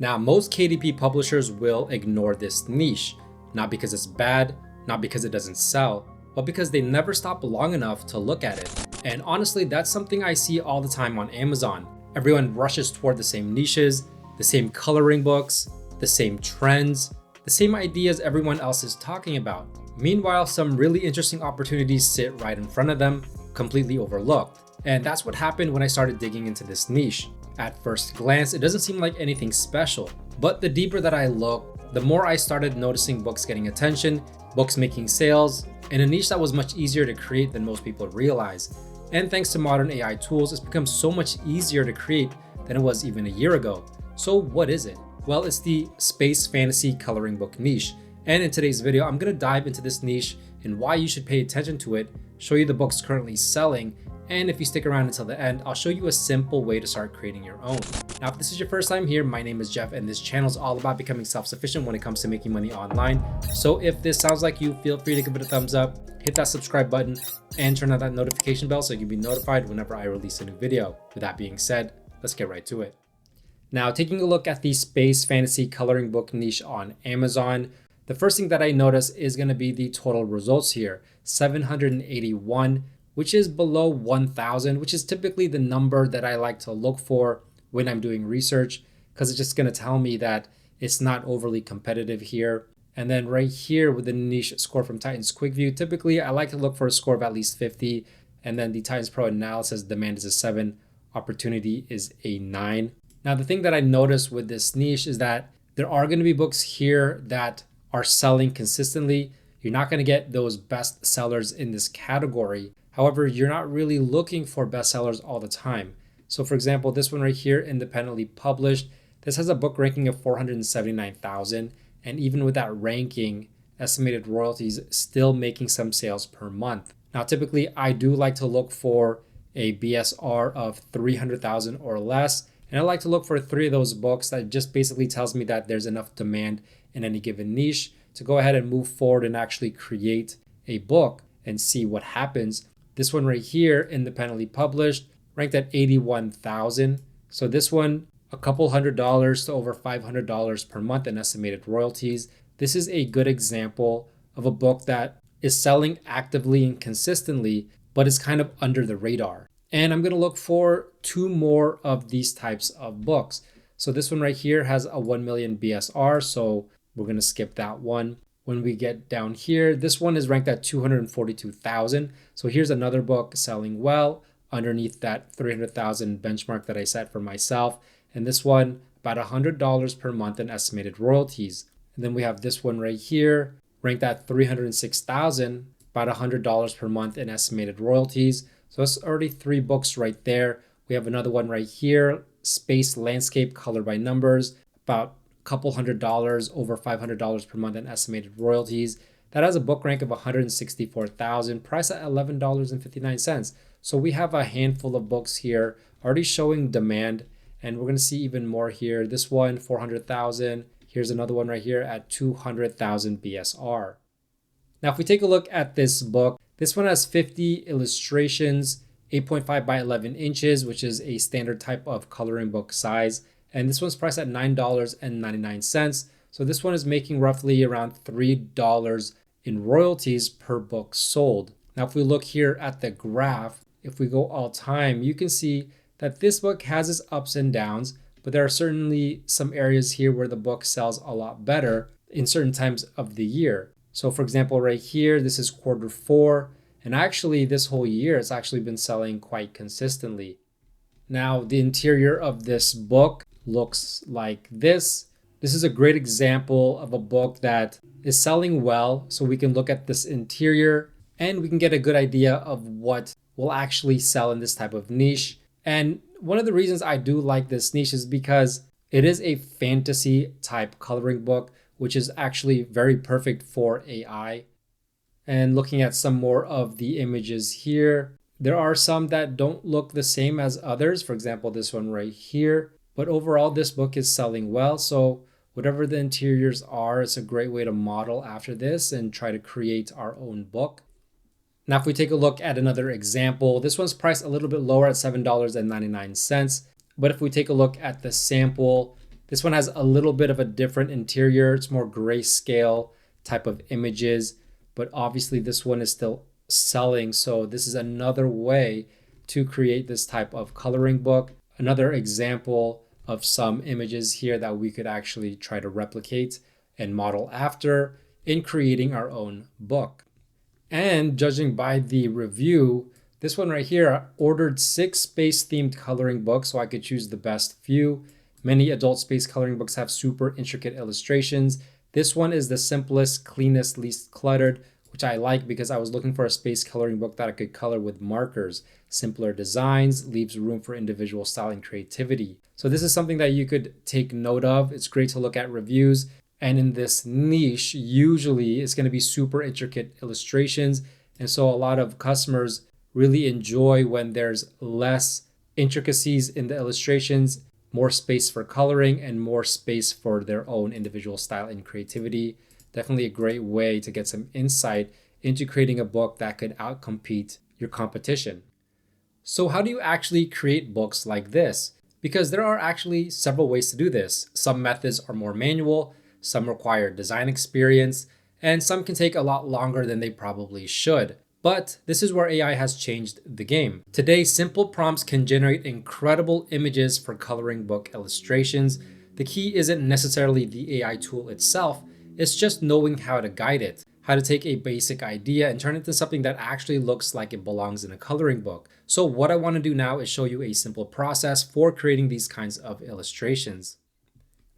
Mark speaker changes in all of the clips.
Speaker 1: Now, most KDP publishers will ignore this niche, not because it's bad, not because it doesn't sell, but because they never stop long enough to look at it. And honestly, that's something I see all the time on Amazon. Everyone rushes toward the same niches, the same coloring books, the same trends, the same ideas everyone else is talking about. Meanwhile, some really interesting opportunities sit right in front of them, completely overlooked. And that's what happened when I started digging into this niche. At first glance, it doesn't seem like anything special, but the deeper that I look, the more I started noticing books getting attention, books making sales, in a niche that was much easier to create than most people realize. And thanks to modern AI tools, it's become so much easier to create than it was even a year ago. So what is it? Well, it's the space fantasy coloring book niche. And in today's video, I'm going to dive into this niche and why you should pay attention to it, show you the books currently selling, and if you stick around until the end, I'll show you a simple way to start creating your own. Now, if this is your first time here, my name is Jeff, and this channel is all about becoming self-sufficient when it comes to making money online. So if this sounds like you, feel free to give it a thumbs up, hit that subscribe button, and turn on that notification bell so you can be notified whenever I release a new video. With that being said, let's get right to it. Now, taking a look at the space fantasy coloring book niche on Amazon, the first thing that I notice is going to be the total results here, 781, which is below 1,000, which is typically the number that I like to look for when I'm doing research, because it's just going to tell me that it's not overly competitive here. And then right here with the niche score from Titans Quick View, typically I like to look for a score of at least 50. And then the Titans Pro analysis, demand is a 7, opportunity is a 9. Now, the thing that I noticed with this niche is that there are going to be books here that are selling consistently. You're not going to get those best sellers in this category. However, you're not really looking for bestsellers all the time. So for example, this one right here, independently published, this has a book ranking of 479,000. And even with that ranking, estimated royalties still making some sales per month. Now, typically I do like to look for a BSR of 300,000 or less. And I like to look for 3 of those books that just basically tells me that there's enough demand in any given niche to go ahead and move forward and actually create a book and see what happens. This one right here, independently published, ranked at 81,000. So this one, a couple $100s to over $500 per month in estimated royalties. This is a good example of a book that is selling actively and consistently, but is kind of under the radar. And I'm going to look for 2 more of these types of books. So this one right here has a 1 million BSR, so we're going to skip that one. When we get down here, this one is ranked at 242,000. So here's another book selling well underneath that 300,000 benchmark that I set for myself. And this one, about $100 per month in estimated royalties. And then we have this one right here, ranked at 306,000, about $100 per month in estimated royalties. So that's already 3 books right there. We have another one right here, Space Landscape Color by Numbers, about couple $100, over $500 per month in estimated royalties. That has a book rank of 164,000, price at $11.59. So we have a handful of books here already showing demand, and we're going to see even more here. This one, 400,000. Here's another one right here at 200,000 BSR. Now, if we take a look at this book, this one has 50 illustrations, 8.5 by 11 inches, which is a standard type of coloring book size. And this one's priced at $9.99. So this one is making roughly around $3 in royalties per book sold. Now, if we look here at the graph, if we go all time, you can see that this book has its ups and downs, but there are certainly some areas here where the book sells a lot better in certain times of the year. So for example, right here, this is Q4, and actually this whole year, it's actually been selling quite consistently. Now, the interior of this book looks like this. This is a great example of a book that is selling well. So we can look at this interior and we can get a good idea of what will actually sell in this type of niche. And one of the reasons I do like this niche is because it is a fantasy type coloring book, which is actually very perfect for AI. And looking at some more of the images here, there are some that don't look the same as others. For example, this one right here. But overall, this book is selling well. So whatever the interiors are, it's a great way to model after this and try to create our own book. Now, if we take a look at another example, this one's priced a little bit lower at $7.99. But if we take a look at the sample, This one has a little bit of a different interior. It's more grayscale type of images, but obviously this one is still selling. So this is another way to create this type of coloring book. Another example of some images here that we could actually try to replicate and model after in creating our own book. And judging by the review, this one right here ordered 6 space themed coloring books so I could choose the best few. Many adult space coloring books have super intricate illustrations. This one is the simplest, cleanest, least cluttered, which I like because I was looking for a space coloring book that I could color with markers. Simpler designs, leaves room for individual style and creativity. So this is something that you could take note of. It's great to look at reviews. And in this niche, usually it's going to be super intricate illustrations. And so a lot of customers really enjoy when there's less intricacies in the illustrations, more space for coloring, and more space for their own individual style and creativity. Definitely a great way to get some insight into creating a book that could outcompete your competition. So how do you actually create books like this? Because there are actually several ways to do this. Some methods are more manual, some require design experience, and some can take a lot longer than they probably should. But this is where AI has changed the game. Today, simple prompts can generate incredible images for coloring book illustrations. The key isn't necessarily the AI tool itself, it's just knowing how to guide it, how to take a basic idea and turn it into something that actually looks like it belongs in a coloring book. So what I want to do now is show you a simple process for creating these kinds of illustrations.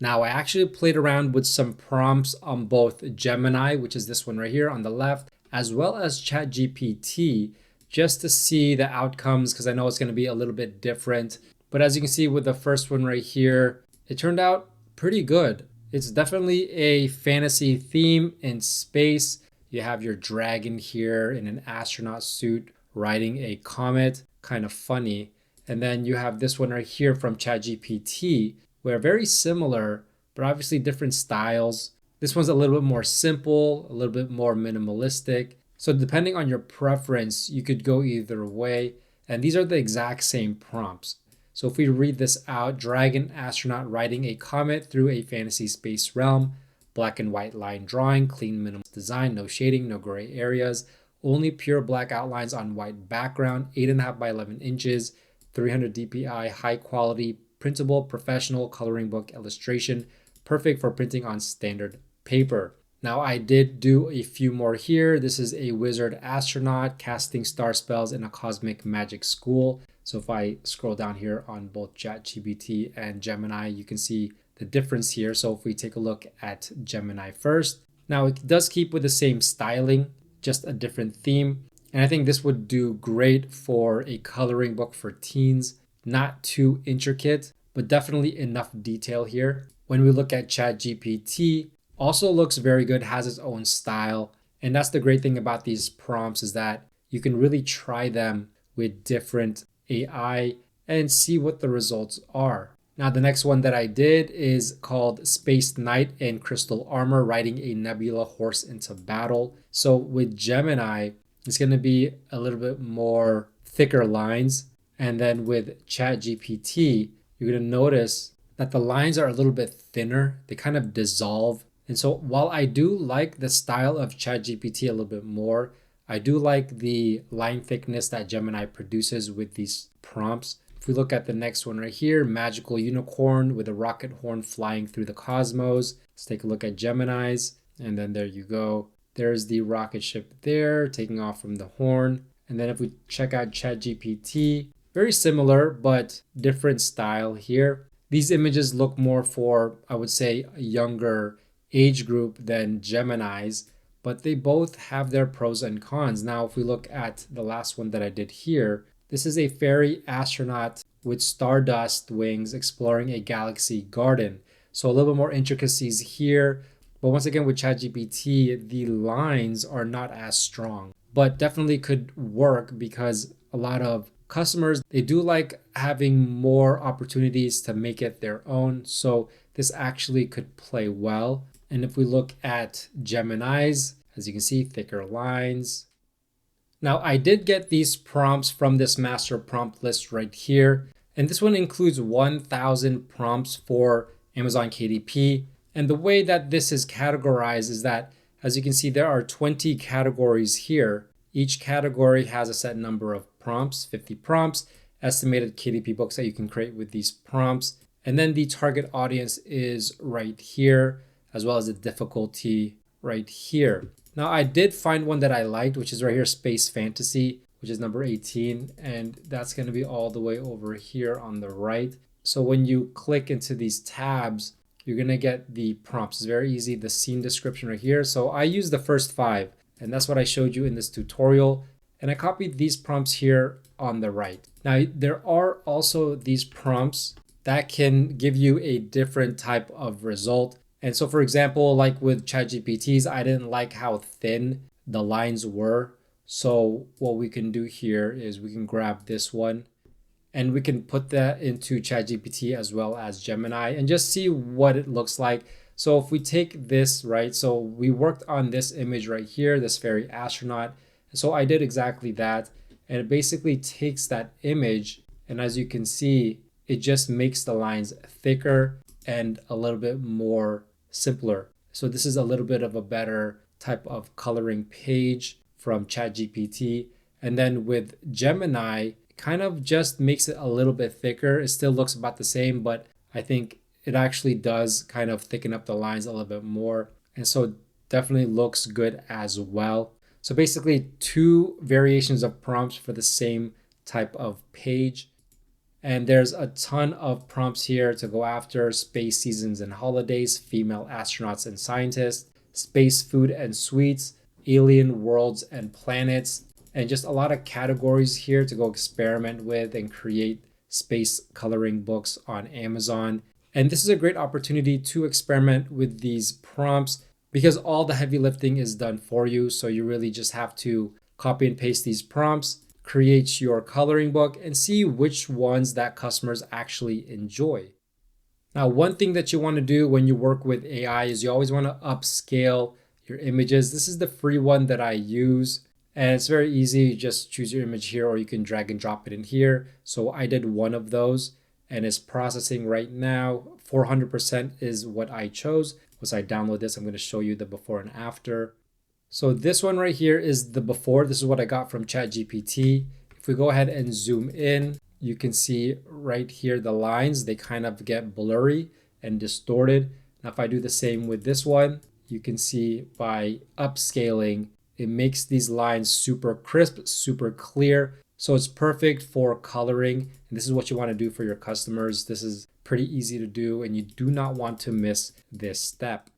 Speaker 1: Now, I actually played around with some prompts on both Gemini, which is this one right here on the left, as well as ChatGPT, just to see the outcomes, because I know it's going to be a little bit different. But as you can see with the first one right here, it turned out pretty good. It's definitely a fantasy theme in space. You have your dragon here in an astronaut suit riding a comet, kind of funny. And then you have this one right here from ChatGPT, where very similar, but obviously different styles. This one's a little bit more simple, a little bit more minimalistic. So depending on your preference, you could go either way. And these are the exact same prompts. So if we read this out, dragon astronaut riding a comet through a fantasy space realm, black and white line drawing, clean minimalist design, no shading, no gray areas, only pure black outlines on white background, 8.5 by 11 inches, 300 dpi, high quality, printable, professional coloring book illustration, perfect for printing on standard paper. Now I did do a few more here. This is a wizard astronaut casting star spells in a cosmic magic school. So if I scroll down here on both ChatGPT and Gemini, you can see the difference here. So if we take a look at Gemini first, now it does keep with the same styling, just a different theme. And I think this would do great for a coloring book for teens. Not too intricate, but definitely enough detail here. When we look at ChatGPT, also looks very good, has its own style. And that's the great thing about these prompts is that you can really try them with different AI and see what the results are. Now, the next one that I did is called Space Knight in Crystal Armor, riding a Nebula horse into battle. So with Gemini, it's going to be a little bit more thicker lines. And then with ChatGPT, you're going to notice that the lines are a little bit thinner. They kind of dissolve. And so while I do like the style of ChatGPT a little bit more, I do like the line thickness that Gemini produces with these prompts. If we look at the next one right here, magical unicorn with a rocket horn flying through the cosmos. Let's take a look at Gemini's. And then there you go. There's the rocket ship there taking off from the horn. And then if we check out ChatGPT, very similar, but different style here. These images look more for, I would say, a younger age group than Gemini's, but they both have their pros and cons. Now, if we look at the last one that I did here, this is a fairy astronaut with stardust wings exploring a galaxy garden. So a little bit more intricacies here. But once again, with ChatGPT, the lines are not as strong, but definitely could work because a lot of customers, they do like having more opportunities to make it their own. So this actually could play well. And if we look at Gemini's, as you can see, thicker lines. Now I did get these prompts from this master prompt list right here. And this one includes 1,000 prompts for Amazon KDP. And the way that this is categorized is that, as you can see, there are 20 categories here. Each category has a set number of prompts, 50 prompts, estimated KDP books that you can create with these prompts. And then the target audience is right here, as well as the difficulty right here. Now, I did find one that I liked, which is right here, Space Fantasy, which is number 18. And that's going to be all the way over here on the right. So when you click into these tabs, you're going to get the prompts. It's very easy. The scene description right here. So I used the first 5, and that's what I showed you in this tutorial. And I copied these prompts here on the right. Now, there are also these prompts that can give you a different type of result. And so, for example, like with ChatGPT's, I didn't like how thin the lines were. So what we can do here is we can grab this one and we can put that into ChatGPT as well as Gemini and just see what it looks like. So if we take this, right? So we worked on this image right here, this fairy astronaut. So I did exactly that. And it basically takes that image. And as you can see, it just makes the lines thicker and a little bit more simpler. So this is a little bit of a better type of coloring page from ChatGPT. And then with Gemini, kind of just makes it a little bit thicker. It still looks about the same, but I think it actually does kind of thicken up the lines a little bit more. And so it definitely looks good as well. So basically 2 variations of prompts for the same type of page. And there's a ton of prompts here to go after: space seasons and holidays, female astronauts and scientists, space food and sweets, alien worlds and planets, and just a lot of categories here to go experiment with and create space coloring books on Amazon. And this is a great opportunity to experiment with these prompts because all the heavy lifting is done for you. So you really just have to copy and paste these prompts, create your coloring book, and see which ones that customers actually enjoy. Now, one thing that you want to do when you work with AI is you always want to upscale your images. This is the free one that I use, and it's very easy. You just choose your image here, or you can drag and drop it in here. So I did one of those, and it's processing right now. 400% is what I chose. Once I download this, I'm going to show you the before and after. So this one right here is the before. This is what I got from ChatGPT. If we go ahead and zoom in, you can see right here the lines, they kind of get blurry and distorted. Now, if I do the same with this one, you can see by upscaling, it makes these lines super crisp, super clear. So it's perfect for coloring. And this is what you want to do for your customers. This is pretty easy to do, and you do not want to miss this step.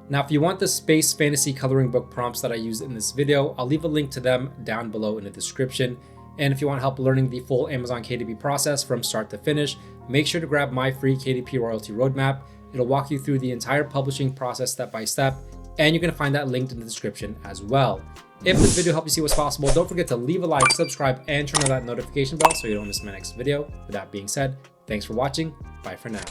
Speaker 1: Now, if you want the space fantasy coloring book prompts that I used in this video, I'll leave a link to them down below in the description. And if you want help learning the full Amazon KDP process from start to finish, make sure to grab my free KDP royalty roadmap. It'll walk you through the entire publishing process step by step, and you're going to find that linked in the description as well. If this video helped you see what's possible, don't forget to leave a like, subscribe, and turn on that notification bell so you don't miss my next video. With that being said, thanks for watching. Bye for now.